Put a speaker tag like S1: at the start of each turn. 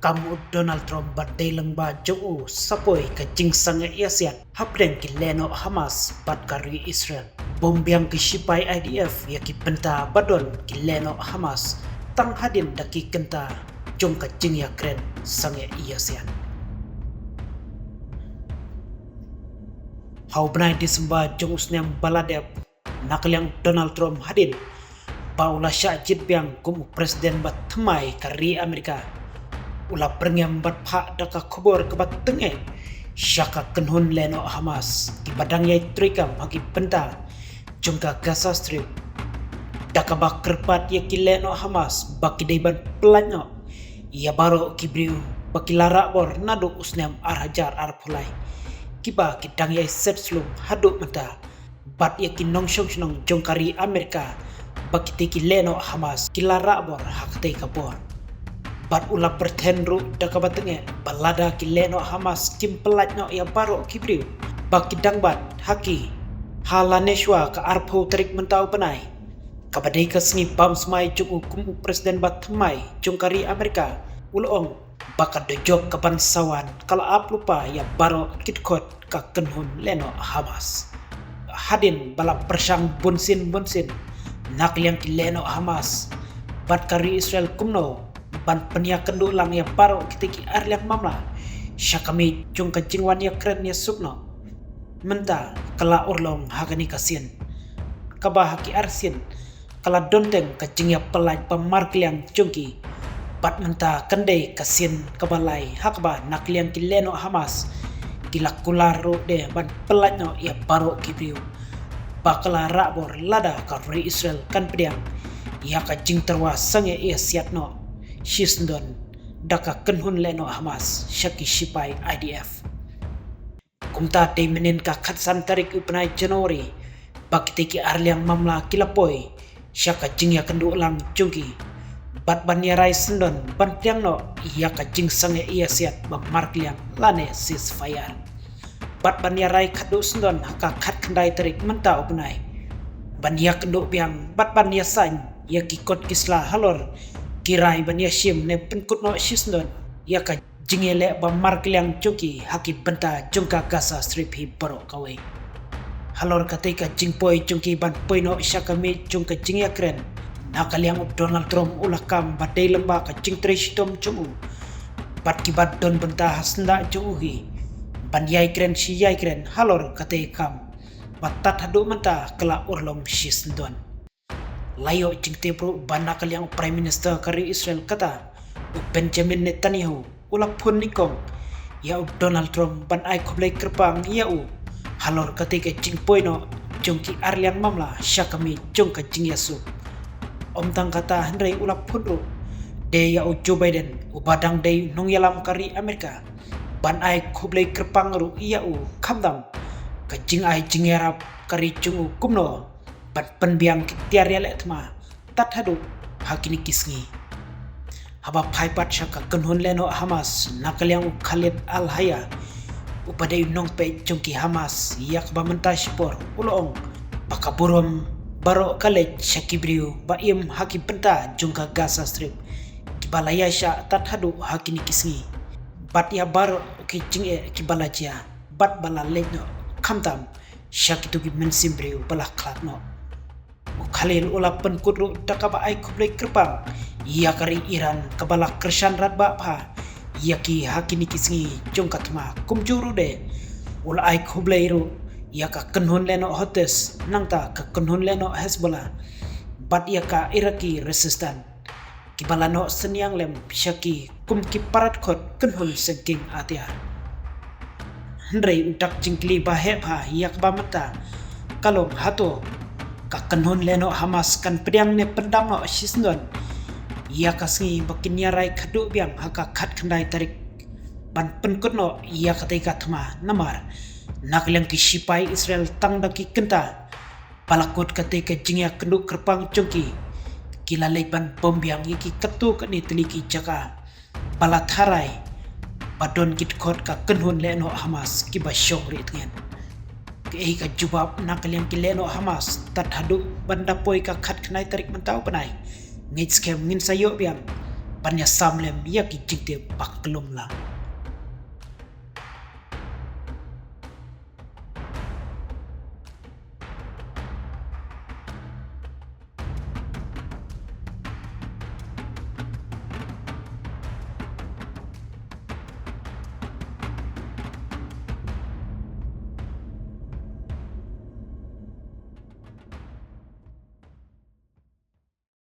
S1: kamu Donald Trump badai lengba jauh sapoi ke jingsang ASEAN hapdeng ki leno Hamas bat kari Israel bombiang ki sipai IDF ya ki penta badon ki leno Hamas tang hadin daki kenta jong ka jing ya kren sange ASEAN hau benai disemba jong usnyam baladep nakliang Donald Trump hadin Paula Syajid biang kum presiden bat temai kari Amerika ula perngem bat phak daka khobor ke bat tenge syaka kenhun leno Hamas di badang yai trikam hagi penta jongka Gaza Strip daka bak kerpat ya ki leno Hamas baki daiban pelanyo ia baro kibriu baki lara bor nadu usnyam arhajar arpulai kiba kidang yai setslum haduk mata bat ya ki nongshong snong jongkari Amerika baki teki leno Hamas kilara bor hakte kabor bat ulah bertenru daka batenge balada ki leno Hamas kim pelatno ya baro kibriu baki dangbat haki halaneshwa ka arpo terik mentau penai kabadai ka sengi bam semai jung hukum presiden bat temai jongkari Amerika ulong baka dojok kapan sawan kalau ap lupa ya baro kitkot ka kenhun leno Hamas hadin balap persang bunsin nakliang ki leno Hamas bat kari Israel kumno ban penia kendu lang ya baro kitiki arliang mamla syakami jung kajingwan ya kren ya sukno menta kala urlong hagani kasin kabah haki arsin kala donteng kajing ya pelaj pamarkliang jungki bat menta kendai kasin kabalai hakba nakliang ki leno Hamas kilakularu de ban pelajno ya baro kibriu bakala rabor lada kari Israel kan pediang ya kajing terwa sange ia siatno Shisndon daka kenhun leno Hamas syaki sipai IDF kumta te menin ka khatsan tarik upnai Januari baki teki arliang mamla kilapoi syaka jing ya kendu ulang jungki bat ban yarai sendon ban tiang no iya ka jing sange iya siat mamarkliang lane ceasefire bat ban yarai khadu sendon haka khat khandai tarik menta upnai ban ya kendu biang bat ban ya sain ya kikot kisla halor kirai ban ya shim ne penkut no shisndon ya ka jingele ba markliang joki haki benta jongka Gaza Strip hi baro kawe halor katika jingpoi jongki ban poino syakami jongka jingya kren nakaliang Donald Trump ulakam badai lemba ka jing trishtom jungu bat kibat don benta hasnda junguhi ban yai kren si yai kren halor katikam batat hadu menta kala urlom shisndon layo jingte pro bana kaliang Prime Minister kari Israel kata Benjamin Netanyahu ulah pun nikong ya Donald Trump ban ai khoblai kerpang ya halor ketika jing poino jongki arliang mamla syakami jongka jing yasu tang kata hendrai ulah pun ru de ya Joe Biden badang de nong yalam kari Amerika ban ai khoblai kerpang ru ya khamdam ka jing ai jing yarap kari jungu kumno bat penbiang tiar ya letma tat hadu hakini kisngi haba phaipat syaka kenhun leno Hamas nakaliang Khalid Al-Haya upadai nong pe jongki Hamas yak ba mentashpor ulong bakaburom baro kale syakibriu baim haki penta jongka Gaza Strip kibalaya sya tat hadu hakini kisngi bat ya baro ki jinge kibalaja bat bala leno khamtam syakitu ki mensimbriu bala klatno Khalil ulah penkudru dakaba ai kublai kerpang ia kari Iran kabala kersan radba pha ia ki hakini kisngi jongkatma kumjuru de ulah ai kublai ru ia ka kenhun leno hotes nangta ka kenhun leno Hezbollah bat ia ka Iraqi resistant kibala no senyang lem syaki kum ki parat khot kenhun sengking atia hendrai utak jingkli bahe pha ia ka mata kalom hato ka kenhun leno Hamas kan pediang ne pendam no shisndon ia kasngi bakin yarai khadu biang haka khat khandai tarik ban penkut no ia katika thma namar nakliang ki sipai Israel tang daki kenta palakut katika jingya kenduk kerpang jongki kilalai ban bombiang yaki ketu kani teliki jaka balatharai badon kitkot ka kenhun leno Hamas ki basyong ritngen ke ka jubab nakaliang ki leno Hamas tat hadu banda poi ka khat khnai tarik mentau penai ngit skem ngin sayo biang Panya samlem ya ki jigde baklum la.